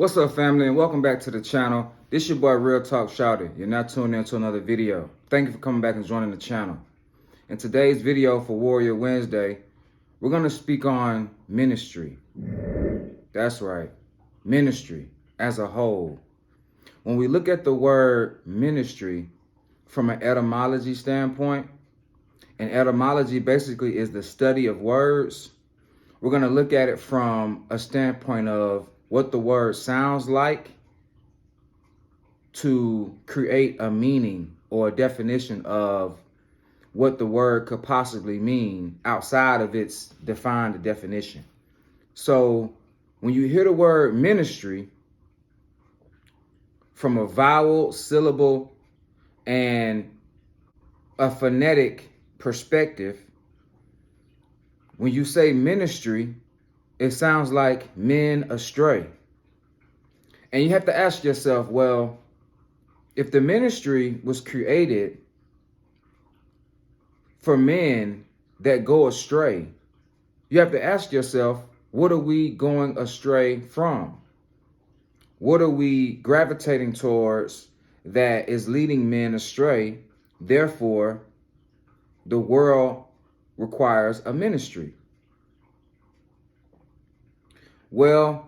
What's up, family, and welcome back to the channel. This your boy Realtalk Shouty. You're now tuned into another video. Thank you for coming back and joining the channel. In today's video for Warrior Wednesday, we're going to speak on ministry. That's right, ministry as a whole. When we look at the word ministry from an etymology standpoint, and etymology basically is the study of words, we're going to look at it from a standpoint of what the word sounds like to create a meaning or a definition of what the word could possibly mean outside of its defined definition. So when you hear the word ministry from a vowel, syllable, and a phonetic perspective, when you say ministry, it sounds like men astray. And you have to ask yourself, well, if the ministry was created for men that go astray, you have to ask yourself, what are we going astray from? What are we gravitating towards that is leading men astray? Therefore, the world requires a ministry. Well,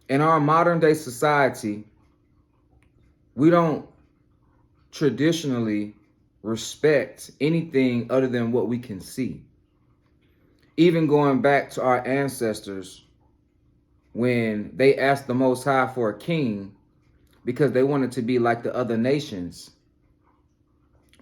in our modern day society, we don't traditionally respect anything other than what we can see. Even going back to our ancestors, when they asked the Most High for a king because they wanted to be like the other nations,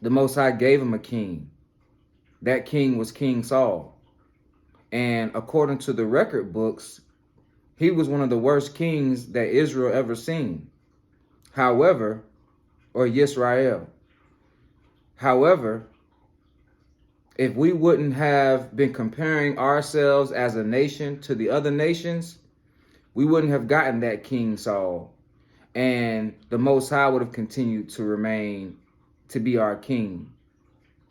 the Most High gave them a king. That king was King Saul. And according to the record books, he was one of the worst kings that Israel ever seen. However, or Yisrael. However, if we wouldn't have been comparing ourselves as a nation to the other nations, we wouldn't have gotten that King Saul. And the Most High would have continued to remain to be our king,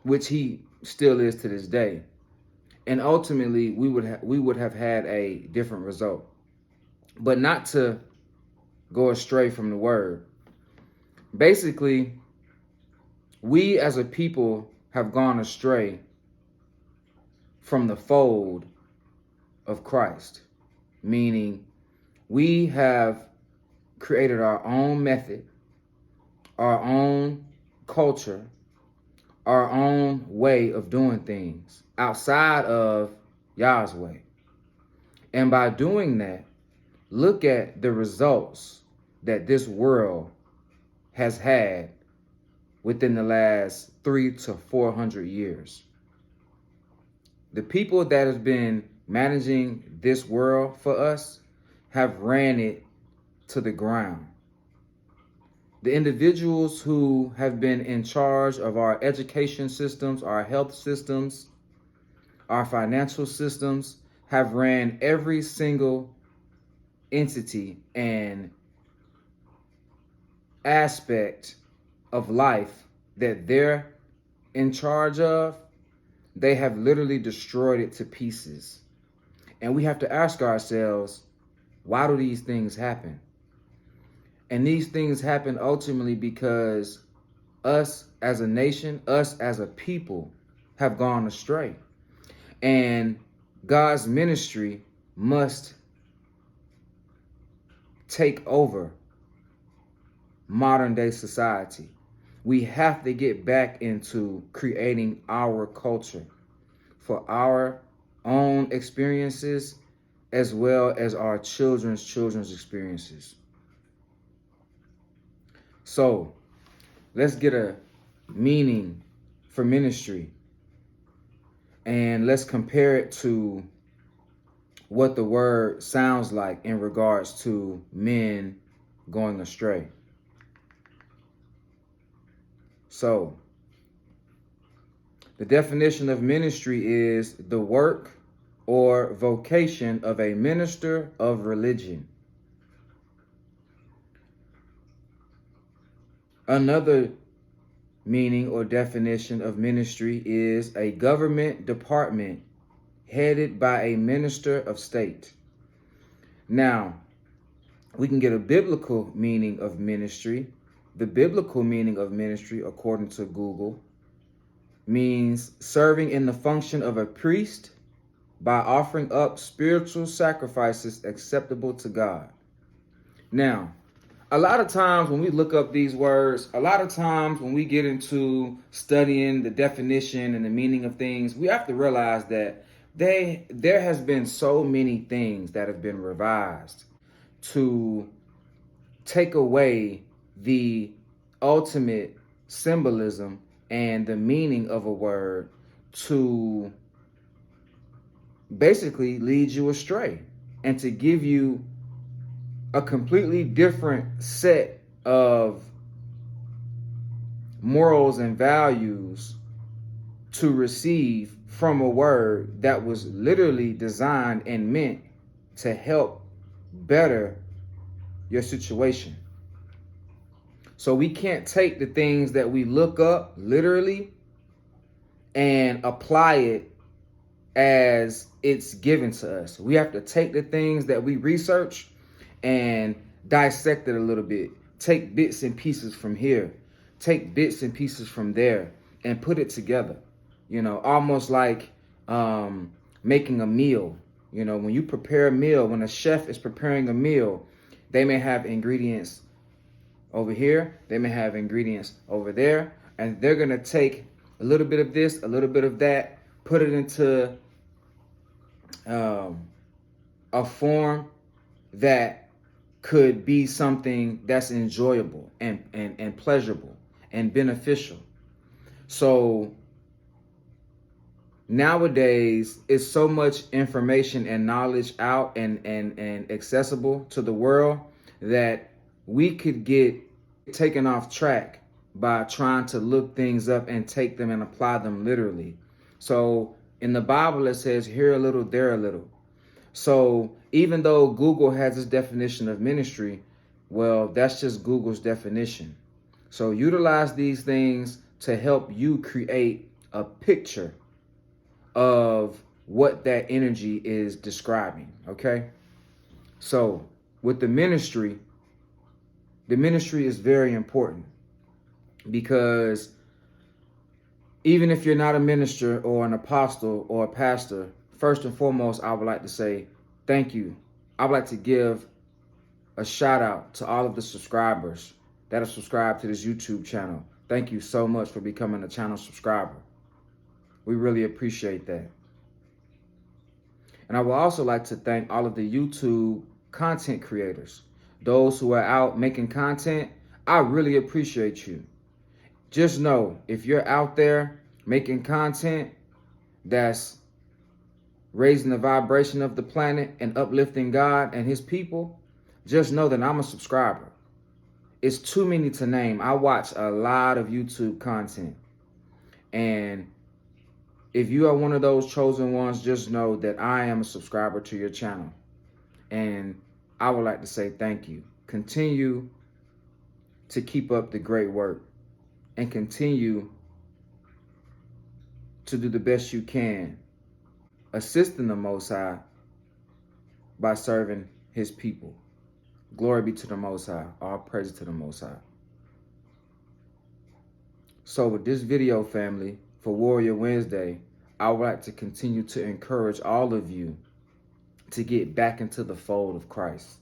which he still is to this day. And ultimately, we would have had a different result. But not to go astray from the word. Basically, we as a people have gone astray from the fold of Christ, meaning we have created our own method, our own culture, our own way of doing things outside of Yah's way. And by doing that, look at the results that this world has had within the last 300 to 400 years. The people that have been managing this world for us have ran it to the ground. The individuals who have been in charge of our education systems, our health systems, our financial systems, have ran every single entity and aspect of life that they're in charge of. They have literally destroyed it to pieces. And we have to ask ourselves, why do these things happen? And these things happen ultimately because us as a nation, us as a people have gone astray. And God's ministry must take over modern day society. We have to get back into creating our culture for our own experiences as well as our children's experiences. So let's get a meaning for ministry and let's compare it to what the word sounds like in regards to men going astray. So, the definition of ministry is the work or vocation of a minister of religion. Another meaning or definition of ministry is a government department headed by a minister of state. Now, we can get a biblical meaning of ministry. The biblical meaning of ministry, according to Google, means serving in the function of a priest by offering up spiritual sacrifices acceptable to God. Now, a lot of times when we look up these words, a lot of times when we get into studying the definition and the meaning of things, we have to realize that there has been so many things that have been revised to take away the ultimate symbolism and the meaning of a word, to basically lead you astray and to give you a completely different set of morals and values to receive from a word that was literally designed and meant to help better your situation. So we can't take the things that we look up literally and apply it as it's given to us. We have to take the things that we research and dissect it a little bit. Take bits and pieces from here, take bits and pieces from there, and put it together. Almost like making a meal. When you prepare a meal, when a chef is preparing a meal, they may have ingredients over here, they may have ingredients over there, and they're gonna take a little bit of this, a little bit of that, put it into a form that could be something that's enjoyable and pleasurable and beneficial. So nowadays, it's so much information and knowledge out and accessible to the world that we could get taken off track by trying to look things up and take them and apply them literally. So in the Bible, it says here a little, there a little. So even though Google has its definition of ministry, well, that's just Google's definition. So utilize these things to help you create a picture of what that energy is describing, okay? So with the ministry is very important, because even if you're not a minister or an apostle or a pastor, first and foremost, I would like to say thank you. I would like to give a shout out to all of the subscribers that have subscribed to this YouTube channel. Thank you so much for becoming a channel subscriber. We really appreciate that. And I would also like to thank all of the YouTube content creators, those who are out making content. I really appreciate you. Just know, if you're out there making content that's raising the vibration of the planet and uplifting God and his people, just know that I'm a subscriber. It's too many to name. I watch a lot of YouTube content. And if you are one of those chosen ones, just know that I am a subscriber to your channel. And I would like to say thank you. Continue to keep up the great work and continue to do the best you can, assisting the Most High by serving his people. Glory be to the Most High. All praise to the Most High. So with this video, family, for Warrior Wednesday, I would like to continue to encourage all of you to get back into the fold of Christ.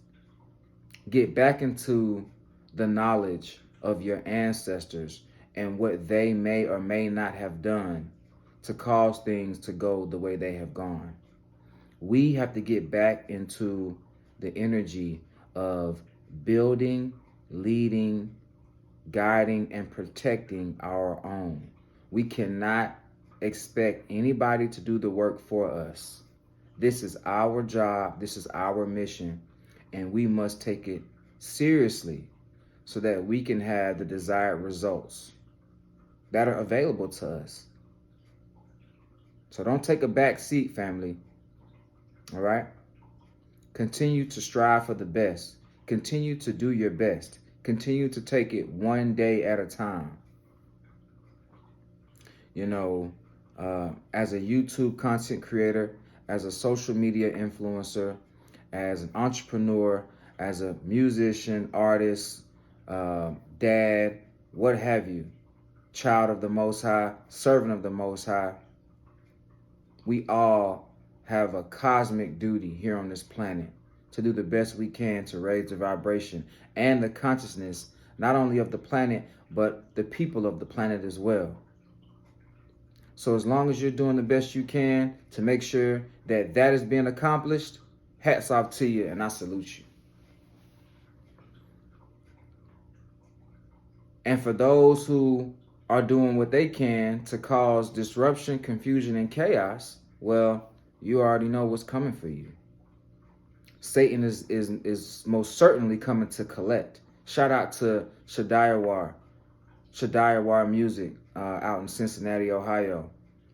Get back into the knowledge of your ancestors and what they may or may not have done to cause things to go the way they have gone. We have to get back into the energy of building, leading, guiding, and protecting our own. We cannot expect anybody to do the work for us. This is our job. This is our mission, and we must take it seriously so that we can have the desired results that are available to us. So don't take a back seat, family. All right? Continue to strive for the best. Continue to do your best. Continue to take it one day at a time. As a YouTube content creator, as a social media influencer, as an entrepreneur, as a musician, artist, dad, what have you, child of the Most High, servant of the Most High, we all have a cosmic duty here on this planet to do the best we can to raise the vibration and the consciousness, not only of the planet, but the people of the planet as well. So as long as you're doing the best you can to make sure that that is being accomplished, hats off to you, and I salute you. And for those who are doing what they can to cause disruption, confusion, and chaos, well, you already know what's coming for you. Satan is most certainly coming to collect. Shout out to Shadiawar Music out in Cincinnati, Ohio.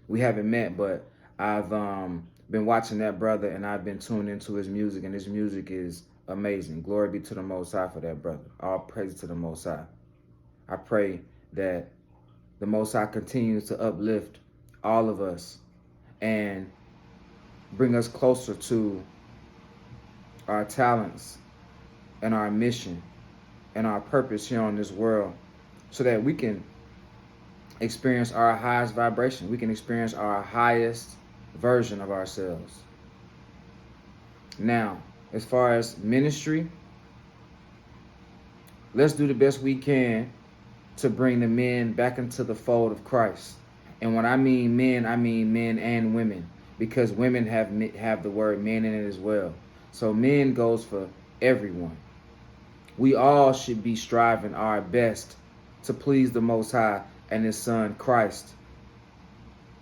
We haven't met, but I've been watching that brother, and I've been tuned into his music, and his music is amazing. Glory be to the Most High for that brother. All praise to the Most High. I pray that the Most High continues to uplift all of us and bring us closer to our talents and our mission and our purpose here on this world, so that we can experience our highest vibration. We can experience our highest version of ourselves. Now, as far as ministry, let's do the best we can to bring the men back into the fold of Christ. And when I mean men and women, because women have the word men in it as well. So men goes for everyone. We all should be striving our best to please the Most High and His Son Christ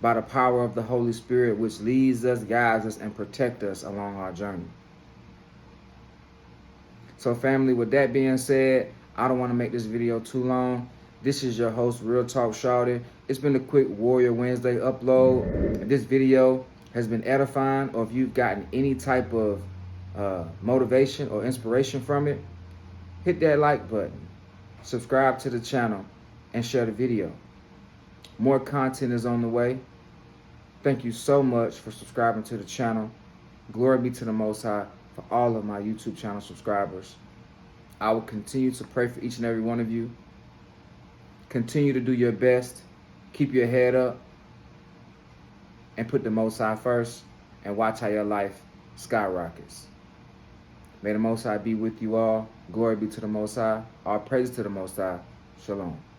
by the power of the Holy Spirit, which leads us, guides us, and protects us along our journey. So family, with that being said, I don't want to make this video too long. This is your host, Real Talk Shawty. It's been a quick Warrior Wednesday upload. If this video has been edifying, or if you've gotten any type of motivation or inspiration from it, hit that like button, subscribe to the channel, and share the video. More content is on the way. Thank you so much for subscribing to the channel. Glory be to the Most High for all of my YouTube channel subscribers. I will continue to pray for each and every one of you. Continue to do your best. Keep your head up. And put the Most High first. And watch how your life skyrockets. May the Most High be with you all. Glory be to the Most High. All praise to the Most High. Shalom.